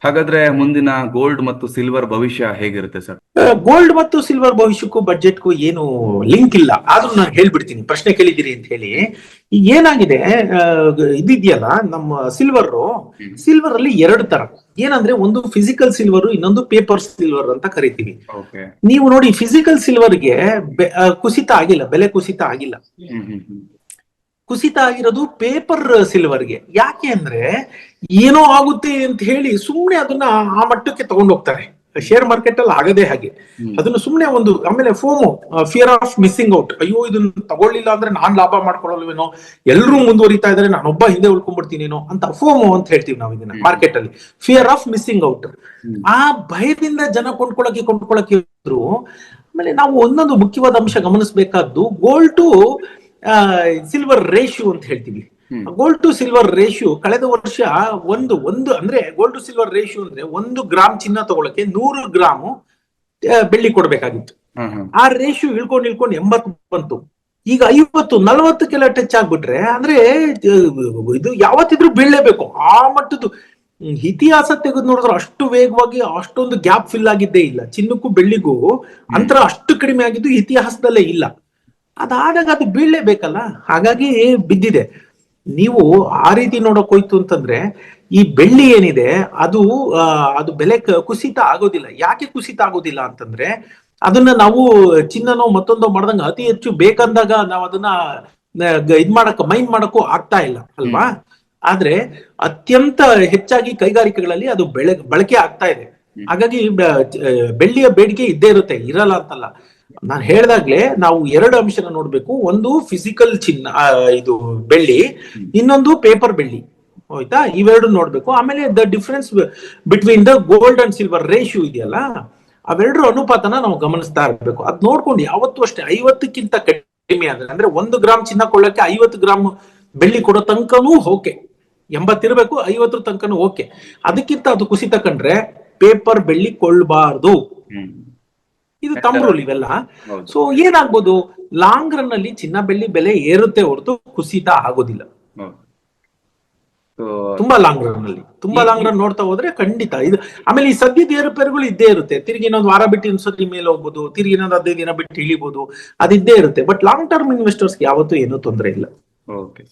ಹಾಗಾದ್ರೆ ಮುಂದಿನ ಗೋಲ್ಡ್ ಮತ್ತು ಸಿಲ್ವರ್ ಭವಿಷ್ಯ ಹೇಗಿರುತ್ತೆ ಸರ್? ಗೋಲ್ಡ್ ಮತ್ತು ಸಿಲ್ವರ್ ಭವಿಷ್ಯಕ್ಕೂ ಬಡ್ಜೆಟ್ಗೂ ಏನು ಲಿಂಕ್ ಇಲ್ಲ, ಆದ್ರೂ ನಾನು ಹೇಳ್ಬಿಡ್ತೀನಿ, ಪ್ರಶ್ನೆ ಕೇಳಿದಿರಿ ಅಂತ ಹೇಳಿ. ಈಗ ಏನಾಗಿದೆ, ಇದಿದೆಯಲ್ಲ ನಮ್ಮ ಸಿಲ್ವರ್ ಅಲ್ಲಿ ಎರಡು ತರ. ಏನಂದ್ರೆ ಒಂದು ಫಿಸಿಕಲ್ ಸಿಲ್ವರ್, ಇನ್ನೊಂದು ಪೇಪರ್ ಸಿಲ್ವರ್ ಅಂತ ಕರಿತೀವಿ. ಓಕೆ. ನೀವು ನೋಡಿ, ಫಿಸಿಕಲ್ ಸಿಲ್ವರ್ಗೆ ಕುಸಿತ ಆಗಿಲ್ಲ, ಬೆಲೆ ಕುಸಿತ ಆಗಿಲ್ಲ. ಕುಸಿತ ಆಗಿರೋದು ಪೇಪರ್ ಸಿಲ್ವರ್ಗೆ. ಯಾಕೆ ಅಂದ್ರೆ ಏನೋ ಆಗುತ್ತೆ ಅಂತ ಹೇಳಿ ಸುಮ್ನೆ ಅದನ್ನ ಆ ಮಟ್ಟಕ್ಕೆ ತಗೊಂಡು ಹೋಗ್ತಾರೆ. ಶೇರ್ ಮಾರ್ಕೆಟ್ ಅಲ್ಲಿ ಆಗದೆ ಹಾಗೆ. ಅದನ್ನು ಸುಮ್ನೆ ಒಂದು, ಆಮೇಲೆ FOMO, fear of missing out. ಅಯ್ಯೋ ಇದನ್ನ ತಗೊಳ್ಳಿಲ್ಲ ಅಂದ್ರೆ ನಾನ್ ಲಾಭ ಮಾಡ್ಕೊಳ್ಳಲ್ವೇನೋ, ಎಲ್ರೂ ಮುಂದುವರಿತಾ ಇದಾರೆ, ನಾನೊಬ್ಬ ಹಿಂದೆ ಉಳ್ಕೊಂಡ್ಬಿಡ್ತೀನೇನೋ ಅಂತ ಫೋಮೋ ಅಂತ ಹೇಳ್ತೀವಿ ನಾವು ಇದನ್ನ ಮಾರ್ಕೆಟ್ ಅಲ್ಲಿ. Fear of missing out. ಆ ಭಯದಿಂದ ಜನ ಕೊಂಡ್ಕೊಳಕ್ಕೆ ಇದ್ರು. ಆಮೇಲೆ ನಾವು ಒಂದೊಂದು ಮುಖ್ಯವಾದ ಅಂಶ ಗಮನಿಸಬೇಕಾದ್ದು, ಗೋಲ್ಡ್ ಟು ಸಿಲ್ವರ್ ರೇಷಿಯೋ ಅಂತ ಹೇಳ್ತೀವಿ. ಗೋಲ್ಡ್ ಟು ಸಿಲ್ವರ್ ರೇಷಿಯೋ ಕಳೆದ ವರ್ಷ ಒಂದು ಅಂದ್ರೆ ಗೋಲ್ಡ್ ಟು ಸಿಲ್ವರ್ ರೇಷಿಯೋ ಅಂದ್ರೆ 1 ಗ್ರಾಮ್ ಚಿನ್ನ ತಗೊಳಕ್ಕೆ 100 ಗ್ರಾಮ್ ಬೆಳ್ಳಿ ಕೊಡ್ಬೇಕಾಗಿತ್ತು. ಆ ರೇಷಿಯೋ ಇಳ್ಕೊಂಡು 80 ಬಂತು. ಈಗ 50, 40 ಟಚ್ ಆಗ್ಬಿಟ್ರೆ ಅಂದ್ರೆ ಇದು ಯಾವತ್ತಿದ್ರೂ ಬೀಳಲೇಬೇಕು. ಆ ಮಟ್ಟದ್ದು ಇತಿಹಾಸ ತೆಗೆದು ನೋಡಿದ್ರೆ ಅಷ್ಟು ವೇಗವಾಗಿ ಅಷ್ಟೊಂದು ಗ್ಯಾಪ್ ಫಿಲ್ ಆಗಿದ್ದೇ ಇಲ್ಲ. ಚಿನ್ನಕ್ಕೂ ಬೆಳ್ಳಿಗೂ ಅಂತರ ಅಷ್ಟು ಕಡಿಮೆ ಆಗಿದ್ದು ಇತಿಹಾಸದಲ್ಲೇ ಇಲ್ಲ. ಅದಾದಾಗ ಅದು ಬೀಳಲೇಬೇಕಲ್ಲ, ಹಾಗಾಗಿ ಬಿದ್ದಿದೆ. ನೀವು ಆ ರೀತಿ ನೋಡಕ್ ಹೋಯ್ತು ಅಂತಂದ್ರೆ ಈ ಬೆಳ್ಳಿ ಏನಿದೆ ಅದು ಬೆಲೆ ಕುಸಿತ ಆಗೋದಿಲ್ಲ. ಯಾಕೆ ಕುಸಿತ ಆಗೋದಿಲ್ಲ ಅಂತಂದ್ರೆ, ಅದನ್ನ ನಾವು ಚಿನ್ನನೋ ಮತ್ತೊಂದೋ ಮಾಡ್ದಂಗ ಅತಿ ಹೆಚ್ಚು ಬೇಕಂದಾಗ ನಾವು ಅದನ್ನ ಮೈನ್ ಮಾಡಕ್ಕೂ ಆಗ್ತಾ ಇಲ್ಲ ಅಲ್ವಾ. ಆದ್ರೆ ಅತ್ಯಂತ ಹೆಚ್ಚಾಗಿ ಕೈಗಾರಿಕೆಗಳಲ್ಲಿ ಅದು ಬಳಕೆ ಆಗ್ತಾ ಇದೆ. ಹಾಗಾಗಿ ಬೆಳ್ಳಿಯ ಬೇಡಿಕೆ ಇದ್ದೇ ಇರುತ್ತೆ, ಇರಲ್ಲ ಅಂತಲ್ಲ. ನಾನು ಹೇಳ್ದಾಗ್ಲೇ ನಾವು 2 ಅಂಶನ ನೋಡ್ಬೇಕು. ಒಂದು ಫಿಸಿಕಲ್ ಚಿನ್ನ, ಇದು ಬೆಳ್ಳಿ, ಇನ್ನೊಂದು ಪೇಪರ್ ಬೆಳ್ಳಿ. ಹೋಯ್ತಾ? ಇವೆರಡು ನೋಡ್ಬೇಕು. ಆಮೇಲೆ the difference between the gold and silver ratio ಇದೆಯಲ್ಲ, ಅವೆರಡರ ಅನುಪಾತನ ನಾವು ಗಮನಿಸ್ತಾ ಇರ್ಬೇಕು. ಅದ್ ನೋಡ್ಕೊಂಡು ಯಾವತ್ತೂ ಅಷ್ಟೇ 50ಕ್ಕಿಂತ ಕಡಿಮೆ ಆದ್ರೆ, ಅಂದ್ರೆ 1 ಗ್ರಾಮ್ ಚಿನ್ನ ಕೊಳ್ಳಕ್ಕೆ 50 ಗ್ರಾಮ್ ಬೆಳ್ಳಿ ಕೊಡೋ ತನಕನೂ ಓಕೆ. 80 ಇರಬೇಕು, 50 ತನಕನೂ ಓಕೆ. ಅದಕ್ಕಿಂತ ಅದು ಕುಸಿತ ಕಂಡ್ರೆ ಪೇಪರ್ ಬೆಳ್ಳಿ ಕೊಳ್ಳಬಾರ್ದು. ಇದು ತಮ್ಮ ರೂಲ್ ಇವೆಲ್ಲ. ಸೊ ಏನಾಗ್ಬೋದು, ಲಾಂಗ್ ರನ್ ಅಲ್ಲಿ ಚಿನ್ನ ಬೆಳ್ಳಿ ಬೆಲೆ ಏರುತ್ತೆ ಹೊರತು ಕುಸಿತ ಆಗೋದಿಲ್ಲ. ತುಂಬಾ ಲಾಂಗ್ ರನ್ ನೋಡ್ತಾ ಹೋದ್ರೆ ಖಂಡಿತ ಇದು. ಆಮೇಲೆ ಈ ಸದ್ಯದ ಏರುಪೇರುಗಳು ಇದ್ದೇ ಇರುತ್ತೆ. ತಿರುಗಿ ಇನ್ನೊಂದು ವಾರ ಬಿಟ್ಟು ಇನ್ನೊಂದ್ಸತಿ ಮೇಲೆ ಹೋಗ್ಬೋದು, ತಿರುಗಿ ಇನ್ನೊಂದು 15 ದಿನ ಬಿಟ್ಟು ಇಳಿಬಹುದು, ಅದಿದ್ದೇ ಇರುತ್ತೆ. ಬಟ್ ಲಾಂಗ್ ಟರ್ಮ್ ಇನ್ವೆಸ್ಟರ್ಸ್ ಯಾವತ್ತೂ ಏನೂ ತೊಂದರೆ ಇಲ್ಲ. ಓಕೆ.